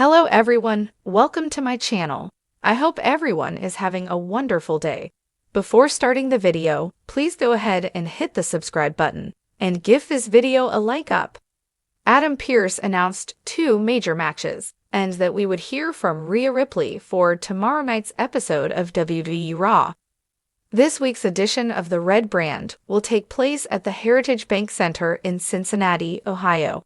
Hello everyone, welcome to my channel. I hope everyone is having a wonderful day. Before starting the video, please go ahead and hit the subscribe button and give this video a like up. Adam Pearce announced 2 major matches, and that we would hear from Rhea Ripley for tomorrow night's episode of WWE Raw. This week's edition of the Red Brand will take place at the Heritage Bank Center in Cincinnati, Ohio.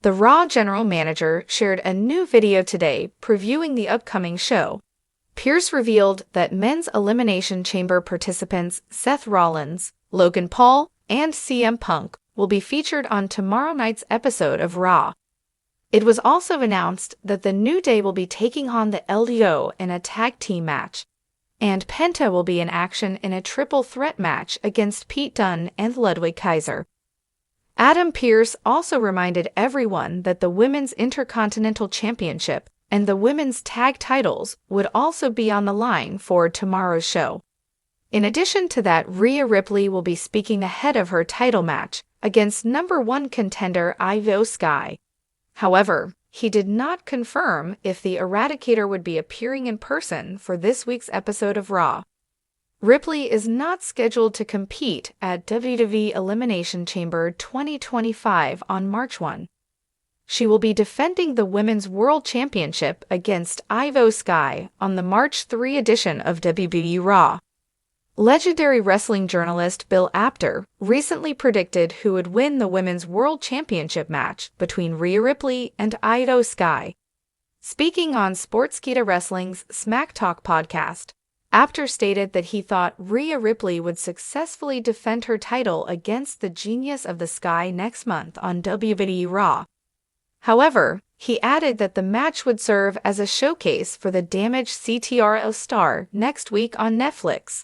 The Raw general manager shared a new video today previewing the upcoming show. Pearce revealed that men's Elimination Chamber participants Seth Rollins, Logan Paul, and CM Punk will be featured on tomorrow night's episode of Raw. It was also announced that the New Day will be taking on the LDO in a tag team match, and Penta will be in action in a triple threat match against Pete Dunne and Ludwig Kaiser. Adam Pearce also reminded everyone that the Women's Intercontinental Championship and the Women's Tag titles would also be on the line for tomorrow's show. In addition to that, Rhea Ripley will be speaking ahead of her title match against #1 contender Io Sky. However, he did not confirm if the Eradicator would be appearing in person for this week's episode of Raw. Ripley is not scheduled to compete at WWE Elimination Chamber 2025 on March 1. She will be defending the Women's World Championship against Io Sky on the March 3 edition of WWE Raw. Legendary wrestling journalist Bill Apter recently predicted who would win the Women's World Championship match between Rhea Ripley and Io Sky. Speaking on Sportskeeda Wrestling's Smack Talk podcast, Apter stated that he thought Rhea Ripley would successfully defend her title against the Genius of the Sky next month on WWE Raw. However, he added that the match would serve as a showcase for the damaged CTRL star next week on Netflix.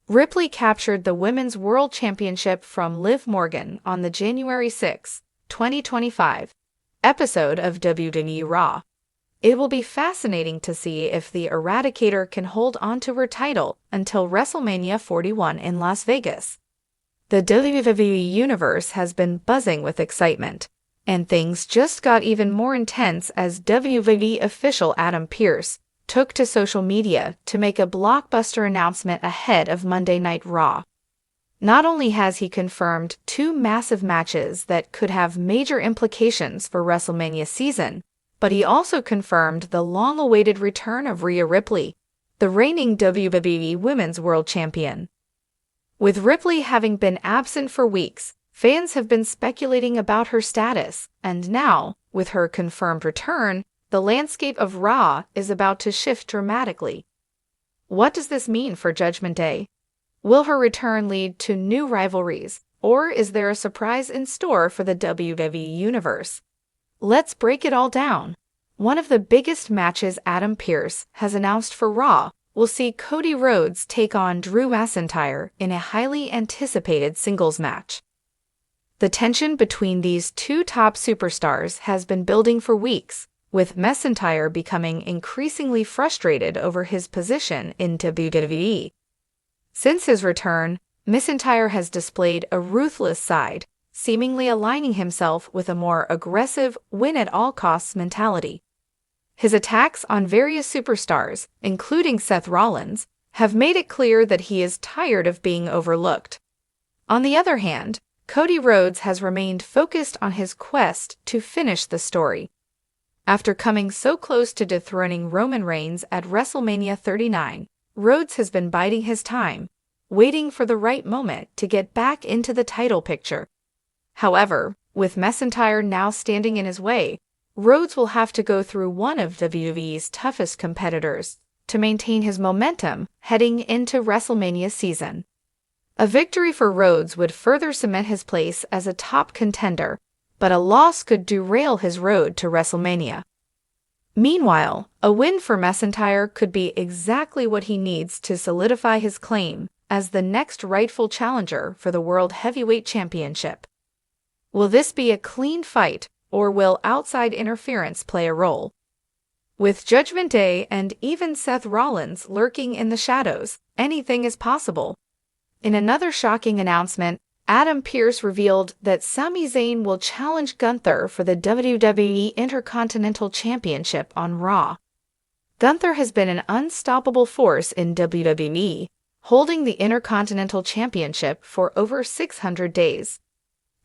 Ripley captured the Women's World Championship from Liv Morgan on the January 6, 2025 episode of WWE Raw. It will be fascinating to see if the Eradicator can hold onto her title until WrestleMania 41 in Las Vegas. The WWE Universe has been buzzing with excitement, and things just got even more intense as WWE official Adam Pearce took to social media to make a blockbuster announcement ahead of Monday Night Raw. Not only has he confirmed 2 massive matches that could have major implications for WrestleMania season, but he also confirmed the long-awaited return of Rhea Ripley, the reigning WWE Women's World Champion. With Ripley having been absent for weeks, fans have been speculating about her status, and now, with her confirmed return, the landscape of Raw is about to shift dramatically. What does this mean for Judgment Day? Will her return lead to new rivalries, or is there a surprise in store for the WWE Universe? Let's break it all down. One of the biggest matches Adam Pearce has announced for Raw will see Cody Rhodes take on Drew McIntyre in a highly anticipated singles match. The tension between these 2 top superstars has been building for weeks, with McIntyre becoming increasingly frustrated over his position in WWE. Since his return, McIntyre has displayed a ruthless side, seemingly aligning himself with a more aggressive, win-at-all-costs mentality. His attacks on various superstars, including Seth Rollins, have made it clear that he is tired of being overlooked. On the other hand, Cody Rhodes has remained focused on his quest to finish the story. After coming so close to dethroning Roman Reigns at WrestleMania 39, Rhodes has been biding his time, waiting for the right moment to get back into the title picture. However, with McIntyre now standing in his way, Rhodes will have to go through one of WWE's toughest competitors to maintain his momentum heading into WrestleMania season. A victory for Rhodes would further cement his place as a top contender, but a loss could derail his road to WrestleMania. Meanwhile, a win for McIntyre could be exactly what he needs to solidify his claim as the next rightful challenger for the World Heavyweight Championship. Will this be a clean fight, or will outside interference play a role? With Judgment Day and even Seth Rollins lurking in the shadows, anything is possible. In another shocking announcement, Adam Pearce revealed that Sami Zayn will challenge Gunther for the WWE Intercontinental Championship on Raw. Gunther has been an unstoppable force in WWE, holding the Intercontinental Championship for over 600 days.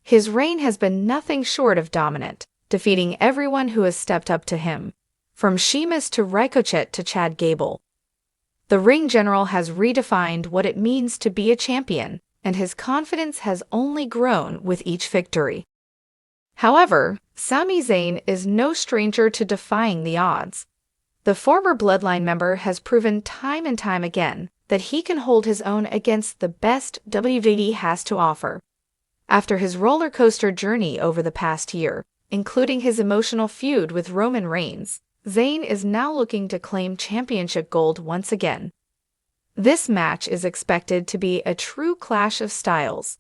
His reign has been nothing short of dominant, defeating everyone who has stepped up to him, from Sheamus to Ricochet to Chad Gable. The ring general has redefined what it means to be a champion, and his confidence has only grown with each victory. However, Sami Zayn is no stranger to defying the odds. The former Bloodline member has proven time and time again that he can hold his own against the best WWE has to offer. After his roller coaster journey over the past year, including his emotional feud with Roman Reigns, Zayn is now looking to claim championship gold once again. This match is expected to be a true clash of styles.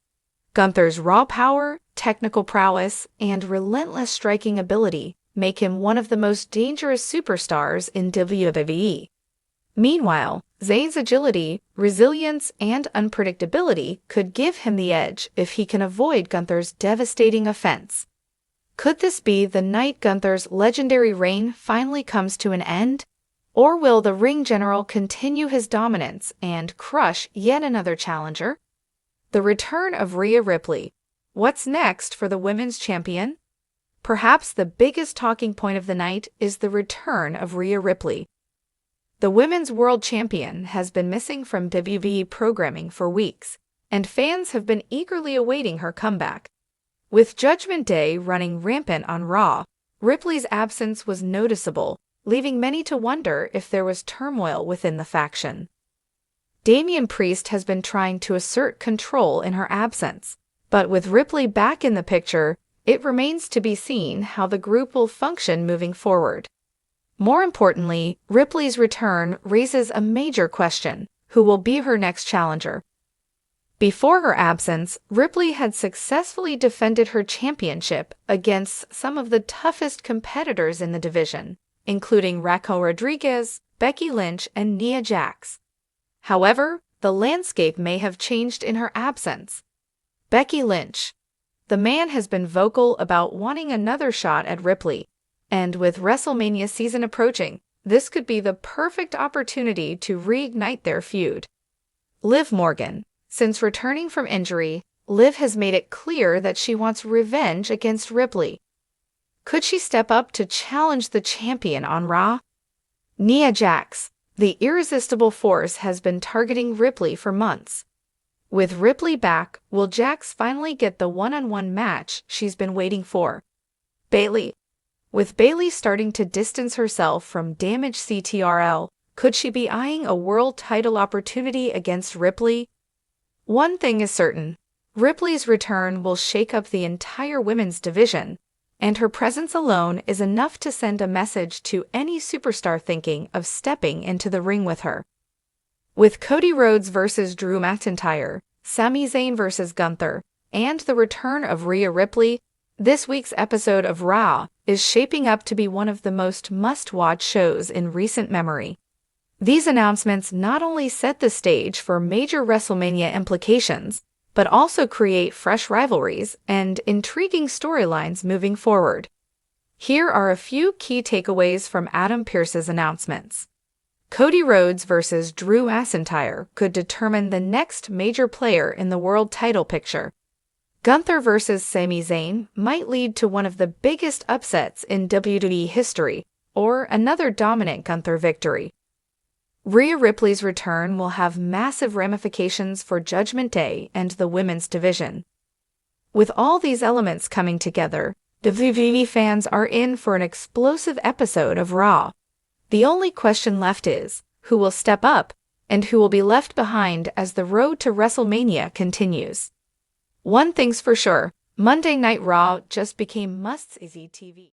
Gunther's raw power, technical prowess, and relentless striking ability make him one of the most dangerous superstars in WWE. Meanwhile, Zayn's agility, resilience, and unpredictability could give him the edge if he can avoid Gunther's devastating offense. Could this be the night Gunther's legendary reign finally comes to an end? Or will the ring general continue his dominance and crush yet another challenger? The return of Rhea Ripley. What's next for the women's champion? Perhaps the biggest talking point of the night is the return of Rhea Ripley. The women's world champion has been missing from WWE programming for weeks, and fans have been eagerly awaiting her comeback. With Judgment Day running rampant on Raw, Ripley's absence was noticeable, leaving many to wonder if there was turmoil within the faction. Damian Priest has been trying to assert control in her absence, but with Ripley back in the picture, it remains to be seen how the group will function moving forward. More importantly, Ripley's return raises a major question: who will be her next challenger? Before her absence, Ripley had successfully defended her championship against some of the toughest competitors in the division, including Raquel Rodriguez, Becky Lynch, and Nia Jax. However, the landscape may have changed in her absence. Becky Lynch. The man has been vocal about wanting another shot at Ripley, and with WrestleMania season approaching, this could be the perfect opportunity to reignite their feud. Liv Morgan. Since returning from injury, Liv has made it clear that she wants revenge against Ripley. Could she step up to challenge the champion on Raw? Nia Jax. The irresistible force has been targeting Ripley for months. With Ripley back, will Jax finally get the one-on-one match she's been waiting for? Bayley. With Bayley starting to distance herself from damaged CTRL, could she be eyeing a world title opportunity against Ripley? One thing is certain: Ripley's return will shake up the entire women's division, and her presence alone is enough to send a message to any superstar thinking of stepping into the ring with her. With Cody Rhodes versus Drew McIntyre, Sami Zayn versus Gunther, and the return of Rhea Ripley, this week's episode of Raw is shaping up to be one of the most must-watch shows in recent memory. These announcements not only set the stage for major WrestleMania implications, but also create fresh rivalries and intriguing storylines moving forward. Here are a few key takeaways from Adam Pearce's announcements. Cody Rhodes versus Drew McIntyre could determine the next major player in the world title picture. Gunther versus Sami Zayn might lead to one of the biggest upsets in WWE history, or another dominant Gunther victory. Rhea Ripley's return will have massive ramifications for Judgment Day and the women's division. With all these elements coming together, WWE fans are in for an explosive episode of Raw. The only question left is, who will step up, and who will be left behind as the road to WrestleMania continues? One thing's for sure, Monday Night Raw just became must-see TV.